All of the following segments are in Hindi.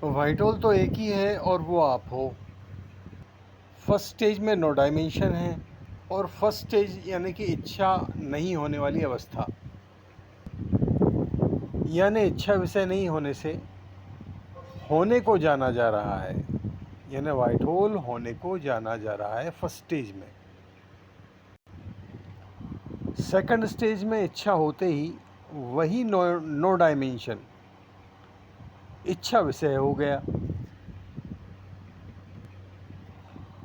वाइट होल तो एक ही है और वो आप हो। फर्स्ट स्टेज में नो डायमेंशन है और फर्स्ट स्टेज यानी कि इच्छा नहीं होने वाली अवस्था, यानी इच्छा विषय नहीं होने से होने को जाना जा रहा है, यानी वाइट होल होने को जाना जा रहा है फर्स्ट स्टेज में। सेकंड स्टेज में इच्छा होते ही वही नो डायमेंशन इच्छा विषय हो गया,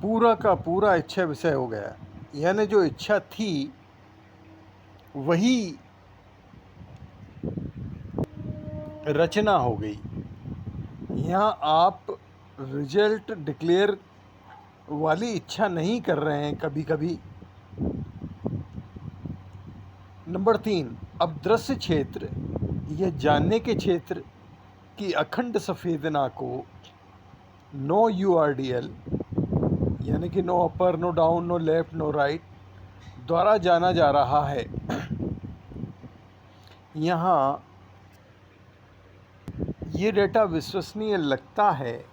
पूरा का पूरा इच्छा विषय हो गया, यानी जो इच्छा थी वही रचना हो गई। यहाँ आप रिजल्ट डिक्लेयर वाली इच्छा नहीं कर रहे हैं कभी कभी। नंबर 3, अब दृश्य क्षेत्र या जानने के क्षेत्र की अखंड सफेदना को नो URDL यानी कि no upper, no down, no left, no right द्वारा जाना जा रहा है। यहाँ ये डेटा विश्वसनीय लगता है।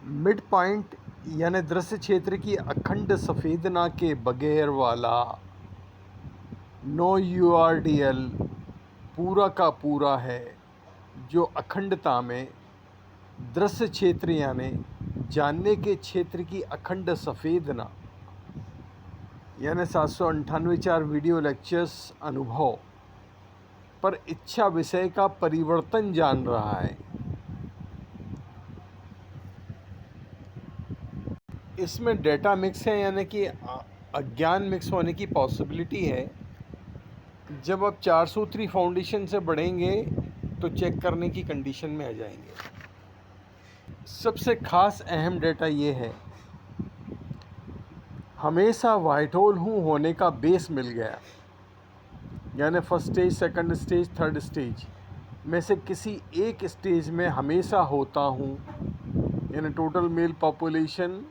मिड पॉइंट यानी दृश्य क्षेत्र की अखंड सफेदना के बगैर वाला नो URDL पूरा का पूरा है, जो अखंडता में दृश्य क्षेत्र यानी जानने के क्षेत्र की अखंड सफेदना यानी 798 वीडियो लेक्चर्स अनुभव पर इच्छा विषय का परिवर्तन जान रहा है। इसमें डेटा मिक्स है, यानी कि अज्ञान मिक्स होने की पॉसिबिलिटी है। जब आप 4 सूत्री फाउंडेशन से बढ़ेंगे तो चेक करने की कंडीशन में आ जाएंगे। सबसे खास अहम डेटा ये है, हमेशा वाइट होल हूँ होने का बेस मिल गया, यानी first stage, second stage, third stage में से किसी एक स्टेज में हमेशा होता हूँ, यानी टोटल मेल पॉपुलेशन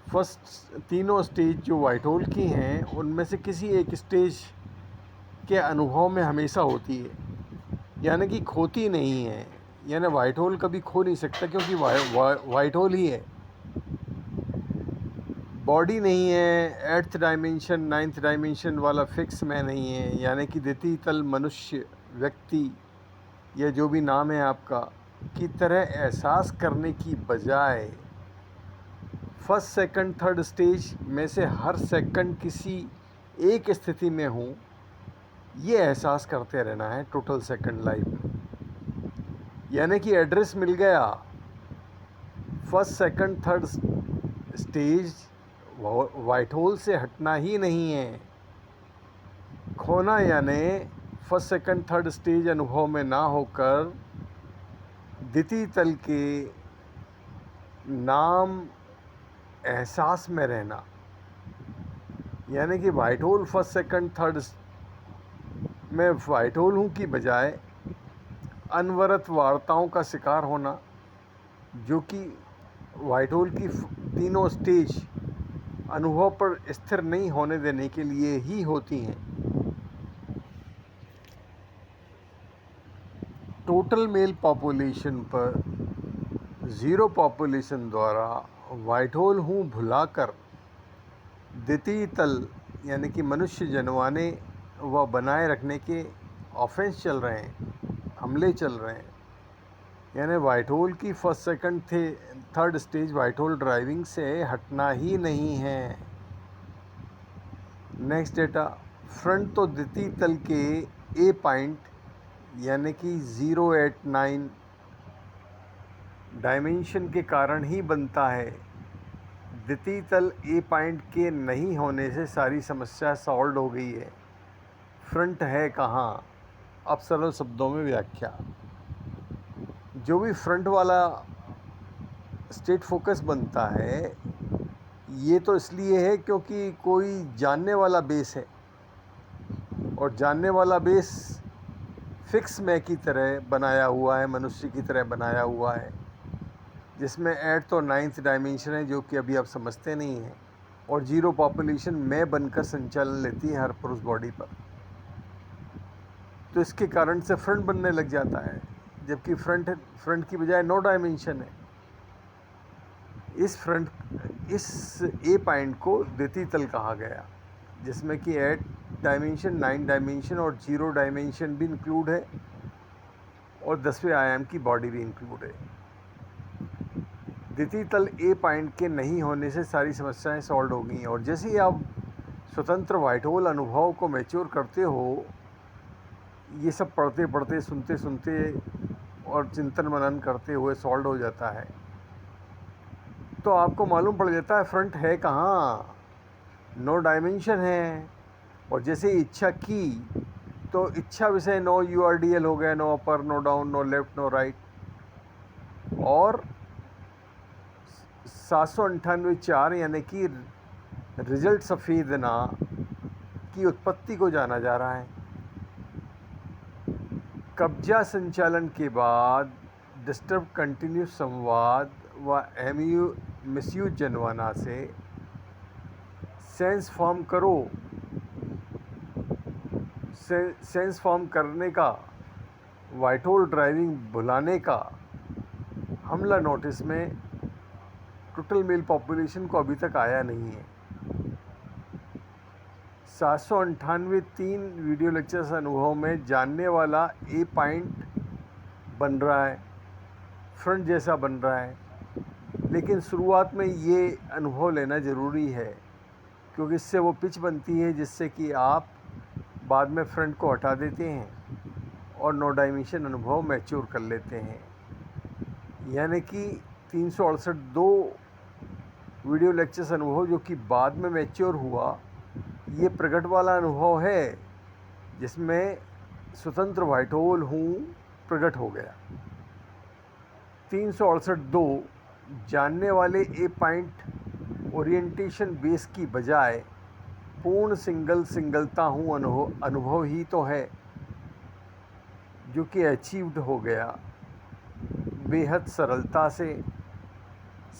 फर्स्ट तीनों स्टेज जो वाइट होल की हैं उनमें से किसी एक स्टेज के अनुभव में हमेशा होती है, यानी कि खोती नहीं है। यानी वाइट होल कभी खो नहीं सकता, क्योंकि वाइट होल ही है, बॉडी नहीं है। 8th डायमेंशन 9th डायमेंशन वाला फिक्स में नहीं है, यानी कि द्वितीय तल मनुष्य, व्यक्ति या जो भी नाम है आपका की तरह एहसास करने की बजाय फर्स्ट सेकंड थर्ड स्टेज में से हर सेकंड किसी एक स्थिति में हूँ, ये एहसास करते रहना है टोटल सेकंड लाइफ में। यानी कि एड्रेस मिल गया, first second third stage white hole से हटना ही नहीं है। खोना यानी फर्स्ट सेकंड थर्ड स्टेज अनुभव में ना होकर द्वितीय तल के नाम एहसास में रहना, यानी कि white hole first second third में वाइट होल हूँ की बजाय अनवरत वार्ताओं का शिकार होना, जो कि वाइट होल की तीनों स्टेज अनुभव पर स्थिर नहीं होने देने के लिए ही होती हैं। टोटल मेल पॉपुलेशन पर ज़ीरो पॉपुलेशन द्वारा वाइट होल हूँ भुलाकर द्वितीय तल यानी कि मनुष्य जनवाने व बनाए रखने के ऑफेंस चल रहे हैं, हमले चल रहे हैं। यानी वाइट होल की first second third stage white hole driving से हटना ही नहीं है। नेक्स्ट डेटा, फ्रंट तो द्वितीय तल के ए पॉइंट यानी कि 089 डायमेंशन के कारण ही बनता है। द्वितीय तल ए पॉइंट के नहीं होने से सारी समस्या सॉल्व हो गई है। फ्रंट है कहाँ? अब सरल शब्दों में व्याख्या, जो भी फ्रंट वाला स्टेट फोकस बनता है ये तो इसलिए है क्योंकि कोई जानने वाला बेस है, और जानने वाला बेस फिक्स में की तरह बनाया हुआ है, मनुष्य की तरह बनाया हुआ है, जिसमें 8th और 9th डायमेंशन है जो कि अभी आप समझते नहीं हैं, और ज़ीरो पॉपुलेशन में बनकर संचालन लेती है हर पुरुष बॉडी पर। तो इसके कारण से फ्रंट बनने लग जाता है। जबकि फ्रंट की बजाय नो डायमेंशन है। इस ए पॉइंट को द्वितीय तल कहा गया, जिसमें कि 8 डायमेंशन, 9 डायमेंशन और 0 डायमेंशन भी इंक्लूड है और 10वें आयाम की बॉडी भी इंक्लूड है। द्वितीय तल ए पॉइंट के नहीं होने से सारी समस्याएं सॉल्व हो गई। और जैसे ही आप स्वतंत्र व्हाइट होल अनुभव को मैच्योर करते हो, ये सब पढ़ते पढ़ते, सुनते सुनते और चिंतन मनन करते हुए सॉल्व हो जाता है, तो आपको मालूम पड़ जाता है फ्रंट है कहाँ, नो डायमेंशन है। और जैसे इच्छा की तो इच्छा विषय नो URDL हो गया, no upper, no down, no left, no right. और 798.4 यानी कि रिजल्ट सफ़ेद ना की उत्पत्ति को जाना जा रहा है। कब्जा संचालन के बाद डिस्टर्ब कंटिन्यूस संवाद व मिसयूज जनवाना से सेंस फॉर्म करो, सेंस फॉर्म करने का, व्हाइट होल ड्राइविंग भुलाने का हमला नोटिस में टोटल मेल पॉपुलेशन को अभी तक आया नहीं है। 798 3 वीडियो लेक्चर्स अनुभव में जानने वाला ए पॉइंट बन रहा है, फ्रंट जैसा बन रहा है। लेकिन शुरुआत में ये अनुभव लेना ज़रूरी है, क्योंकि इससे वो पिच बनती है जिससे कि आप बाद में फ्रंट को हटा देते हैं और नो डायमेंशन अनुभव मैच्योर कर लेते हैं। यानी कि 368 2 वीडियो लेक्चर्स अनुभव जो कि बाद में मैच्योर हुआ, ये प्रकट वाला अनुभव है जिसमें स्वतंत्र व्हाइट होल हूँ प्रकट हो गया। 368 2 जानने वाले ए पॉइंट ओरिएंटेशन बेस की बजाय पूर्ण सिंगलता हूँ अनुभव ही तो है, जो कि अचीव्ड हो गया बेहद सरलता से,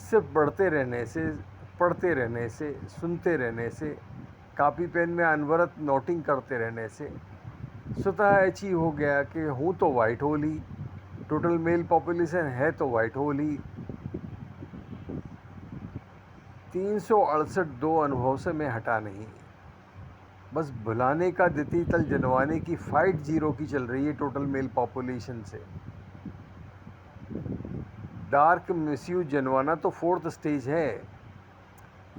सिर्फ बढ़ते रहने से, पढ़ते रहने से, सुनते रहने से, कापी पेन में अनवरत नोटिंग करते रहने से स्वतः अचीव हो गया कि हूँ तो वाइट होल ही, टोटल मेल पॉपुलेशन है तो वाइट होल ही। 368 2 अनुभव से मैं हटा नहीं, बस भुलाने का द्वितीय तल जनवाने की फाइट जीरो की चल रही है टोटल मेल पॉपुलेशन से। डार्क मिसयूज जनवाना तो 4th स्टेज है,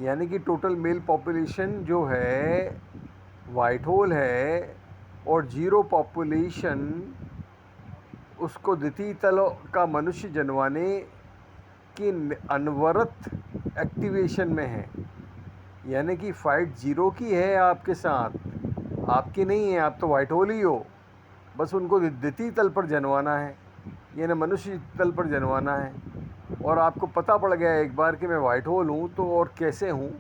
यानी कि टोटल मेल पॉपुलेशन जो है वाइट होल है और 0 पॉपुलेशन उसको द्वितीय तल का मनुष्य जनवाने की अनवरत एक्टिवेशन में है। यानी कि फाइट जीरो की है आपके साथ, आपकी नहीं है, आप तो वाइट होल ही हो, बस उनको द्वितीय तल पर जनवाना है, यानी मनुष्य तल पर जनवाना है। और आपको पता पड़ गया एक बार कि मैं वाइट होल हूँ तो और कैसे हूँ,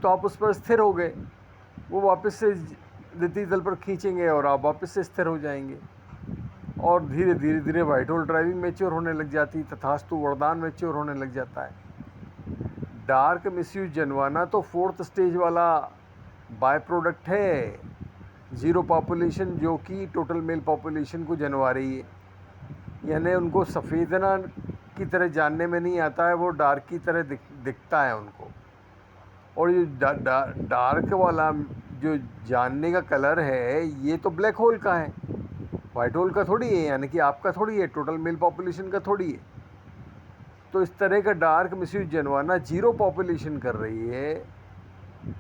तो आप उस पर स्थिर हो गए, वो वापस से द्वितीय तल पर खींचेंगे और आप वापस से स्थिर हो जाएंगे और धीरे धीरे धीरे वाइट होल ड्राइविंग मैच्योर होने लग जाती, तथास्तु वरदान मैच्योर होने लग जाता है। डार्क मिसयूज जनवाना तो 4th स्टेज वाला बाय प्रोडक्ट है, 0 पॉपुलेशन जो कि टोटल मेल पॉपुलेशन को जनवा रही है, यानी उनको सफ़ेदना की तरह जानने में नहीं आता है, वो डार्क की तरह दिखता है उनको। और ये डार्क वाला जो जानने का कलर है, ये तो ब्लैक होल का है, वाइट होल का थोड़ी है, यानी कि आपका थोड़ी है, टोटल मेल पॉपुलेशन का थोड़ी है। तो इस तरह का डार्क मिसयूज जनवाना 0 पॉपुलेशन कर रही है,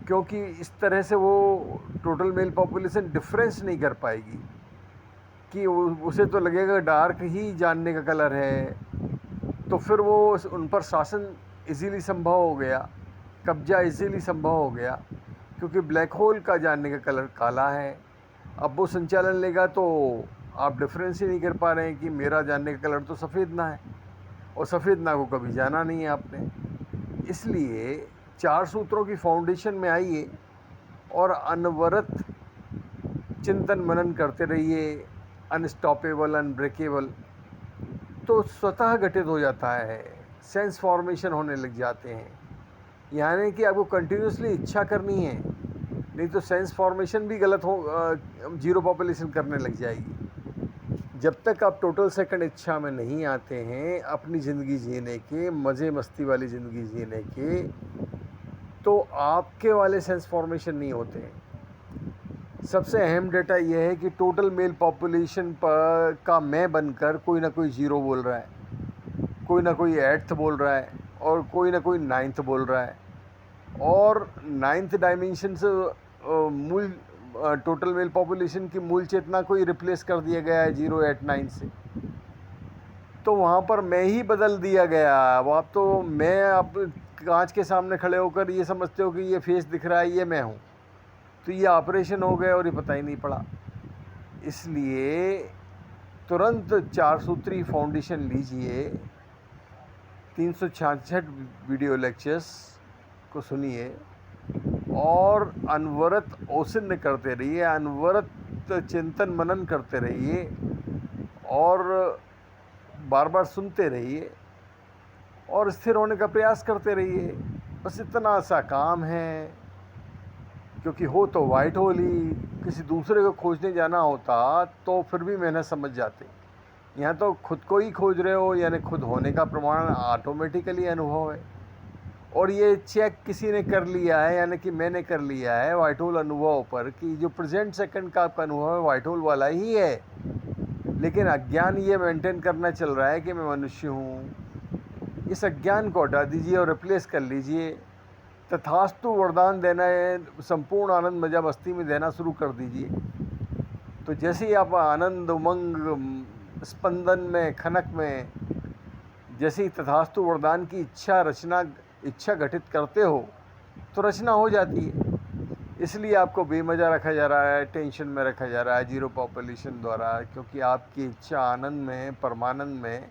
क्योंकि इस तरह से वो टोटल मेल पॉपुलेशन डिफरेंस नहीं कर पाएगी कि उसे तो लगेगा डार्क ही जानने का कलर है, तो फिर वो उन पर शासन इजीली संभव हो गया, कब्जा इजीली संभव हो गया, क्योंकि ब्लैक होल का जानने का कलर काला है। अब वो संचालन लेगा तो आप डिफरेंस ही नहीं कर पा रहे हैं कि मेरा जानने का कलर तो सफ़ेद ना है, और सफ़ेद ना को कभी जाना नहीं है आपने। इसलिए 4 सूत्रों की फाउंडेशन में आइए और अनवरत चिंतन मनन करते रहिए, अनस्टॉपेबल, अनब्रेकेबल, तो स्वतः घटित हो जाता है, सेंस फॉर्मेशन होने लग जाते हैं। यानी कि आपको कंटिन्यूसली इच्छा करनी है, नहीं तो सेंस फॉर्मेशन भी गलत हो, 0 पॉपुलेशन करने लग जाएगी। जब तक आप टोटल सेकंड इच्छा में नहीं आते हैं अपनी ज़िंदगी जीने के, मज़े मस्ती वाली ज़िंदगी जीने के, तो आपके वाले सेंस फॉर्मेशन नहीं होते हैं। सबसे अहम डेटा यह है कि टोटल मेल पॉपुलेशन पर का मैं बनकर कोई ना कोई ज़ीरो बोल रहा है, कोई ना कोई एट्थ बोल रहा है और कोई ना कोई नाइन्थ बोल रहा है। और नाइन्थ डायमेंशन से मूल टोटल मेल पॉपुलेशन की मूल चेतना को ही रिप्लेस कर दिया गया है 0, 8, 9 से। तो वहाँ पर मैं ही बदल दिया गया। अब आप तो मैं आप कांच के सामने खड़े होकर ये समझते हो कि ये फेस दिख रहा है, ये मैं हूँ, तो ये ऑपरेशन हो गया और ये पता ही नहीं पड़ा। इसलिए तुरंत 4 सूत्री फाउंडेशन लीजिए, 366 वीडियो लेक्चर्स को सुनिए और अनवरत औसिन्य करते रहिए, अनवरत चिंतन मनन करते रहिए और बार बार सुनते रहिए और स्थिर होने का प्रयास करते रहिए। बस इतना सा काम है, क्योंकि हो तो वाइट होल ही, किसी दूसरे को खोजने जाना होता तो फिर भी मेहनत समझ जाते। यहाँ तो खुद को ही खोज रहे हो, यानी खुद होने का प्रमाण ऑटोमेटिकली अनुभव है। और ये चेक किसी ने कर लिया है, यानी कि मैंने कर लिया है वाइट होल अनुभव पर, कि जो प्रेजेंट सेकंड का आपका अनुभव है वाइट होल वाला ही है। लेकिन अज्ञान ये मेंटेन करना चल रहा है कि मैं मनुष्य हूँ। इस अज्ञान को हटा दीजिए और रिप्लेस कर लीजिए। तथास्तु वरदान देना है, संपूर्ण आनंद मजा मस्ती में देना शुरू कर दीजिए। तो जैसे ही आप आनंद उमंग स्पंदन में, खनक में, जैसे ही तथास्तु वरदान की इच्छा घटित करते हो तो रचना हो जाती है। इसलिए आपको बेमजा रखा जा रहा है, टेंशन में रखा जा रहा है जीरो पॉपुलेशन द्वारा, क्योंकि आपकी इच्छा आनंद में, परमानंद में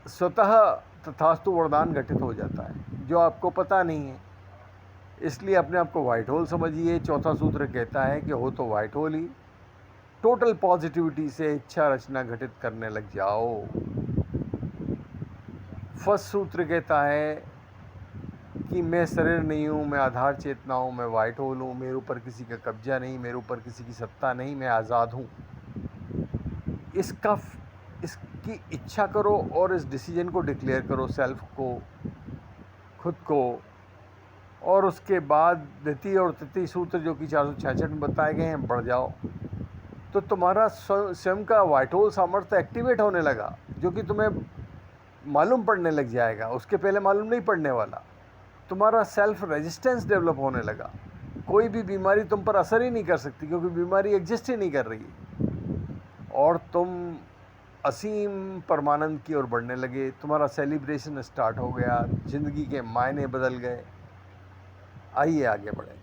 स्वतः तथास्तु वरदान घटित हो जाता है, जो आपको पता नहीं है। इसलिए अपने आप को वाइट होल समझिए। चौथा सूत्र कहता है कि हो तो वाइट होल ही। टोटल पॉजिटिविटी से इच्छा रचना घटित करने लग जाओ। फर्स्ट सूत्र कहता है कि मैं शरीर नहीं हूँ, मैं आधार चेतना हूँ, मैं वाइट होल हूँ, मेरे ऊपर किसी का कब्जा नहीं, मेरे ऊपर किसी की सत्ता नहीं, मैं आज़ाद हूँ। इसकी इच्छा करो और इस डिसीजन को डिक्लेयर करो, सेल्फ को, खुद को। और उसके बाद द्वितीय और तृतीय सूत्र जो कि 466 में बताए गए हैं, बढ़ जाओ। तो तुम्हारा स्वयं का वाइट होल सामर्थ्य एक्टिवेट होने लगा, जो कि तुम्हें मालूम पड़ने लग जाएगा, उसके पहले मालूम नहीं पड़ने वाला। तुम्हारा सेल्फ रेजिस्टेंस डेवलप होने लगा। कोई भी बीमारी तुम पर असर ही नहीं कर सकती, क्योंकि बीमारी एग्जिस्ट ही नहीं कर रही है। और तुम असीम परमानंद की ओर बढ़ने लगे। तुम्हारा सेलिब्रेशन स्टार्ट हो गया, ज़िंदगी के मायने बदल गए। आइए आगे बढ़ें।